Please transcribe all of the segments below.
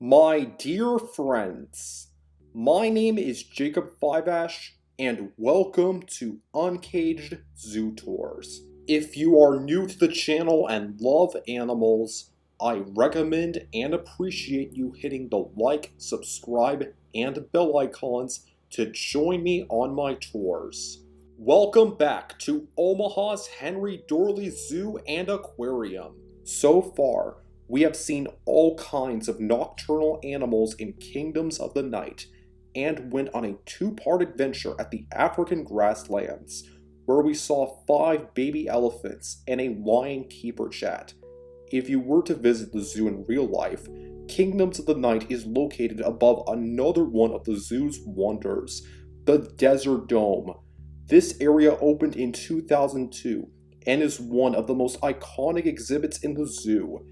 My dear friends, my name is Jacob Fiveash, and welcome to Uncaged Zootours. If you are new to the channel and love animals, I recommend and appreciate you hitting the like, subscribe, and bell icons to join me on my tours. Welcome back to Omaha's henrydoorlyzoo and Aquarium. So far, we have seen all kinds of nocturnal animals in Kingdoms of the Night, and went on a two-part adventure at the African grasslands, where we saw 5 baby elephants and a lion keeper chat. If you were to visit the zoo in real life, Kingdoms of the Night is located above another one of the zoo's wonders, the Desert Dome. This area opened in 2002 and is one of the most iconic exhibits in the zoo.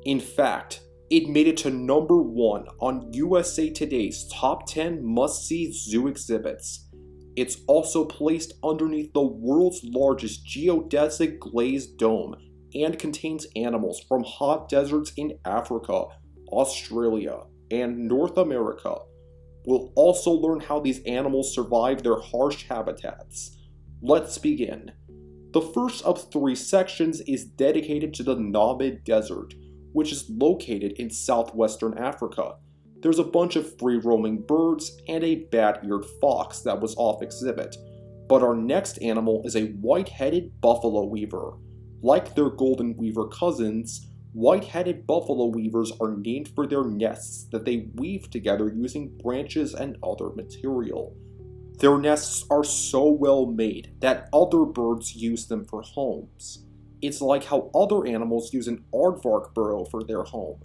In fact, it made it to number 1 on USA Today's top 10 must-see zoo exhibits. It's also placed underneath the world's largest geodesic glazed dome and contains animals from hot deserts in Africa, Australia, and North America. We'll also learn how these animals survive their harsh habitats. Let's begin. The first of 3 sections is dedicated to the Namib Desert, which is located in southwestern Africa. There's a bunch of free-roaming birds and a bat-eared fox that was off exhibit. But our next animal is a white-headed buffalo weaver. Like their golden weaver cousins, white-headed buffalo weavers are named for their nests that they weave together using branches and other material. Their nests are so well made that other birds use them for homes. It's like how other animals use an aardvark burrow for their home.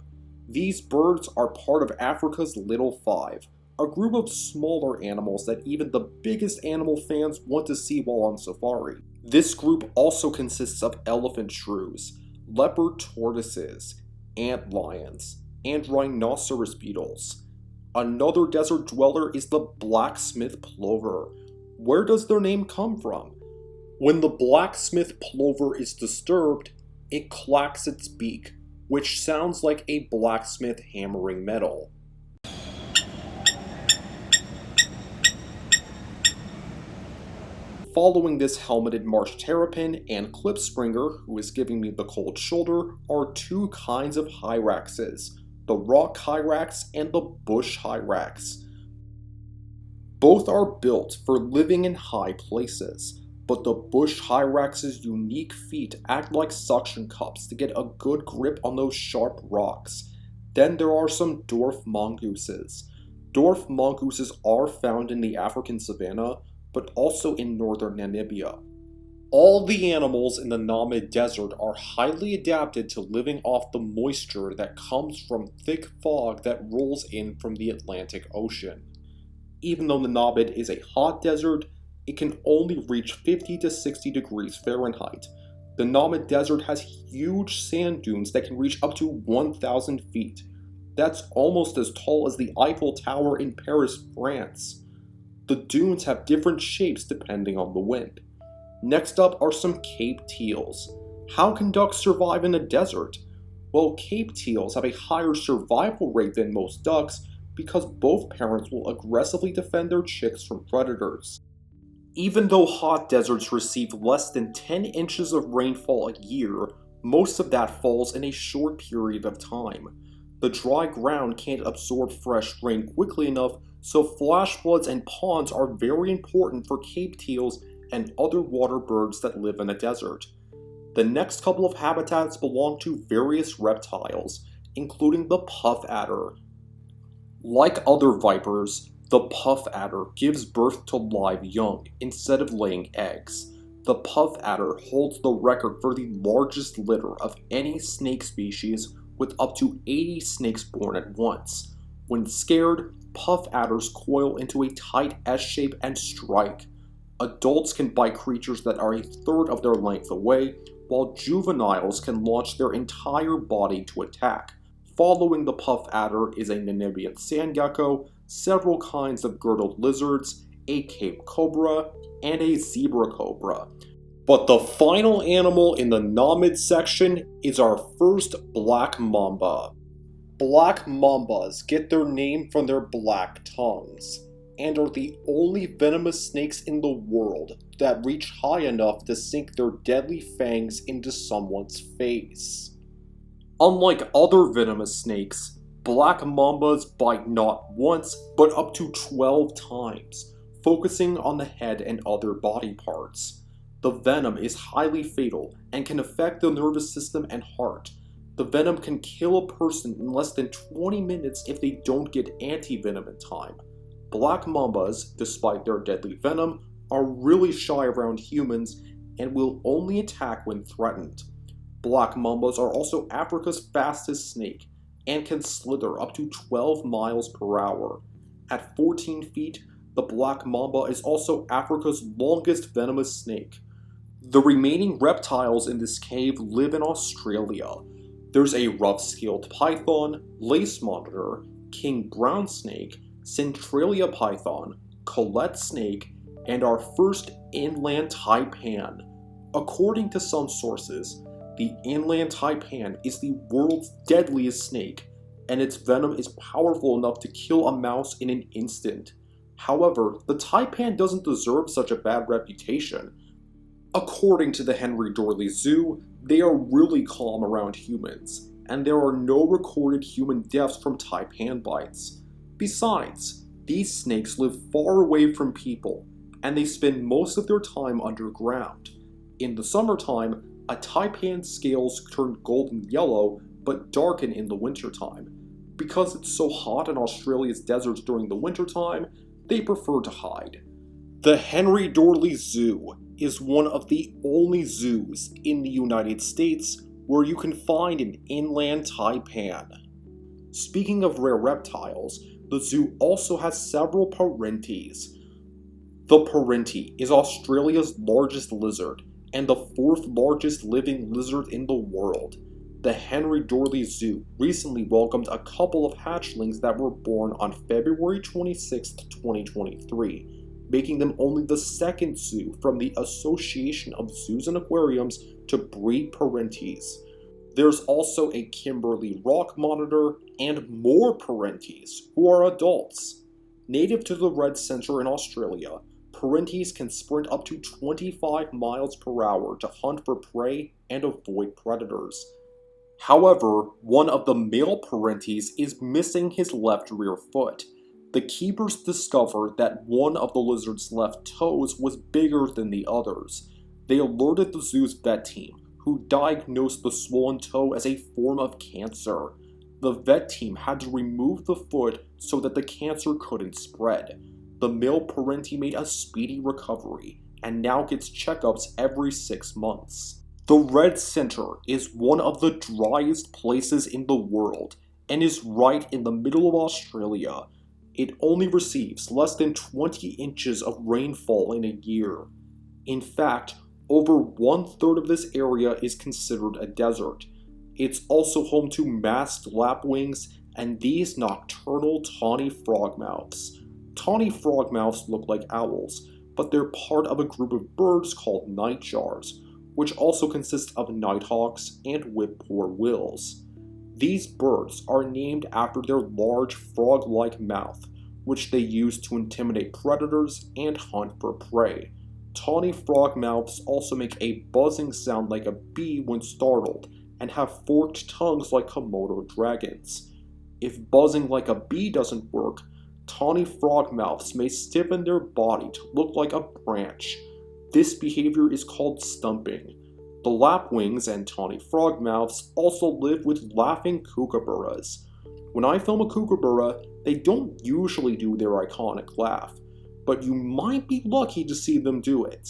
These birds are part of Africa's Little Five, a group of smaller animals that even the biggest animal fans want to see while on safari. This group also consists of elephant shrews, leopard tortoises, ant lions, and rhinoceros beetles. Another desert dweller is the blacksmith plover. Where does their name come from? When the blacksmith plover is disturbed, it clacks its beak, which sounds like a blacksmith hammering metal. Following this helmeted marsh terrapin and klipspringer, who is giving me the cold shoulder, are 2 kinds of hyraxes, the rock hyrax and the bush hyrax. Both are built for living in high places, but the bush hyrax's unique feet act like suction cups to get a good grip on those sharp rocks. Then there are some dwarf mongooses. Dwarf mongooses are found in the African savanna, but also in northern Namibia. All the animals in the Namib Desert are highly adapted to living off the moisture that comes from thick fog that rolls in from the Atlantic Ocean. Even though the Namib is a hot desert, it can only reach 50 to 60 degrees Fahrenheit. The Namib Desert has huge sand dunes that can reach up to 1,000 feet. That's almost as tall as the Eiffel Tower in Paris, France. The dunes have different shapes depending on the wind. Next up are some Cape teals. How can ducks survive in a desert? Well, Cape teals have a higher survival rate than most ducks because both parents will aggressively defend their chicks from predators. Even though hot deserts receive less than 10 inches of rainfall a year, most of that falls in a short period of time. The dry ground can't absorb fresh rain quickly enough, so flash floods and ponds are very important for Cape teals and other water birds that live in a desert. The next couple of habitats belong to various reptiles, including the puff adder. Like other vipers, the puff adder gives birth to live young instead of laying eggs. The puff adder holds the record for the largest litter of any snake species, with up to 80 snakes born at once. When scared, puff adders coil into a tight S shape and strike. Adults can bite creatures that are a third of their length away, while juveniles can launch their entire body to attack. Following the puff adder is a Namibian sand gecko, several kinds of girdled lizards, a Cape cobra, and a zebra cobra. But the final animal in the Namib section is our first black mamba. Black mambas get their name from their black tongues, and are the only venomous snakes in the world that reach high enough to sink their deadly fangs into someone's face. Unlike other venomous snakes, black mambas bite not once, but up to 12 times, focusing on the head and other body parts. The venom is highly fatal and can affect the nervous system and heart. The venom can kill a person in less than 20 minutes if they don't get anti-venom in time. Black mambas, despite their deadly venom, are really shy around humans and will only attack when threatened. Black mambas are also Africa's fastest snake and can slither up to 12 miles per hour. At 14 feet, the black mamba is also Africa's longest venomous snake. The remaining reptiles in this cave live in Australia. There's a rough-scaled python, lace monitor, king brown snake, Centralia python, collet snake, and our first inland taipan. According to some sources, the inland taipan is the world's deadliest snake, and its venom is powerful enough to kill a mouse in an instant. However, the taipan doesn't deserve such a bad reputation. According to the henrydoorlyzoo, they are really calm around humans, and there are no recorded human deaths from taipan bites. Besides, these snakes live far away from people, and they spend most of their time underground. In the summertime, a taipan's scales turn golden yellow, but darken in the wintertime. Because it's so hot in Australia's deserts during the wintertime, they prefer to hide. The henrydoorlyzoo is one of the only zoos in the United States where you can find an inland taipan. Speaking of rare reptiles, the zoo also has several perenties. The perentee is Australia's largest lizard and the fourth largest living lizard in the world. The henrydoorlyzoo recently welcomed a couple of hatchlings that were born on February 26, 2023, making them only the second zoo from the Association of Zoos and Aquariums to breed perenties. There's also a Kimberley rock monitor and more perenties who are adults. Native to the red centre in Australia, perenties can sprint up to 25 miles per hour to hunt for prey and avoid predators. However, one of the male perenties is missing his left rear foot. The keepers discovered that one of the lizard's left toes was bigger than the others. They alerted the zoo's vet team, who diagnosed the swollen toe as a form of cancer. The vet team had to remove the foot so that the cancer couldn't spread. The male perentee made a speedy recovery, and now gets checkups every 6 months. The red centre is one of the driest places in the world, and is right in the middle of Australia. It only receives less than 20 inches of rainfall in a year. In fact, over 1/3 of this area is considered a desert. It's also home to masked lapwings and these nocturnal tawnyfrogmouths. Tawnyfrogmouths look like owls, but they're part of a group of birds called nightjars, which also consists of nighthawks and whippoorwills. These birds are named after their large frog-like mouth, which they use to intimidate predators and hunt for prey. Tawny frogmouths also make a buzzing sound like a bee when startled, and have forked tongues like Komodo dragons. If buzzing like a bee doesn't work, tawny frogmouths may stiffen their body to look like a branch. This behavior is called stumping. The lapwings and tawny frogmouths also live with laughing kookaburras. When I film a kookaburra, they don't usually do their iconic laugh, but you might be lucky to see them do it.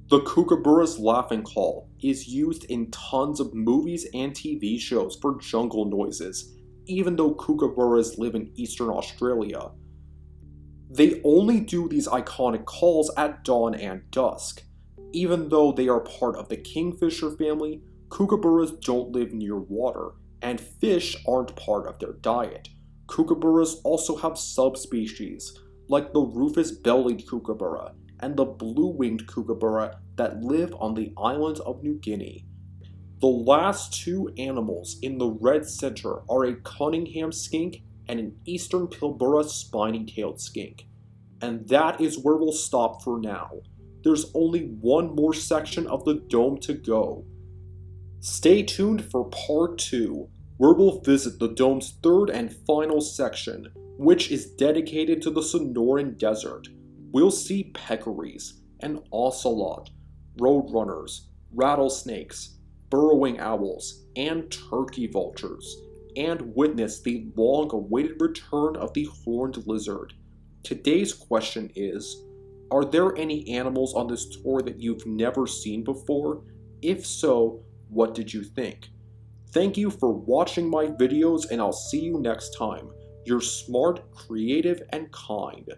The kookaburra's laughing call is used in tons of movies and TV shows for jungle noises, even though kookaburras live in eastern Australia. They only do these iconic calls at dawn and dusk. Even though they are part of the kingfisher family, kookaburras don't live near water, and fish aren't part of their diet. Kookaburras also have subspecies, like the rufous-bellied kookaburra and the blue-winged kookaburra that live on the island of New Guinea. The last two animals in the red center are a Cunningham skink and an eastern Pilbara spiny-tailed skink. And that is where we'll stop for now. There's only one more section of the dome to go. Stay tuned for part 2, where we'll visit the dome's third and final section, which is dedicated to the Sonoran Desert. We'll see peccaries, an ocelot, roadrunners, rattlesnakes, burrowing owls, and turkey vultures, and witness the long-awaited return of the horned lizard. Today's question is, are there any animals on this tour that you've never seen before? If so, what did you think? Thank you for watching my videos, and I'll see you next time. You're smart, creative, and kind.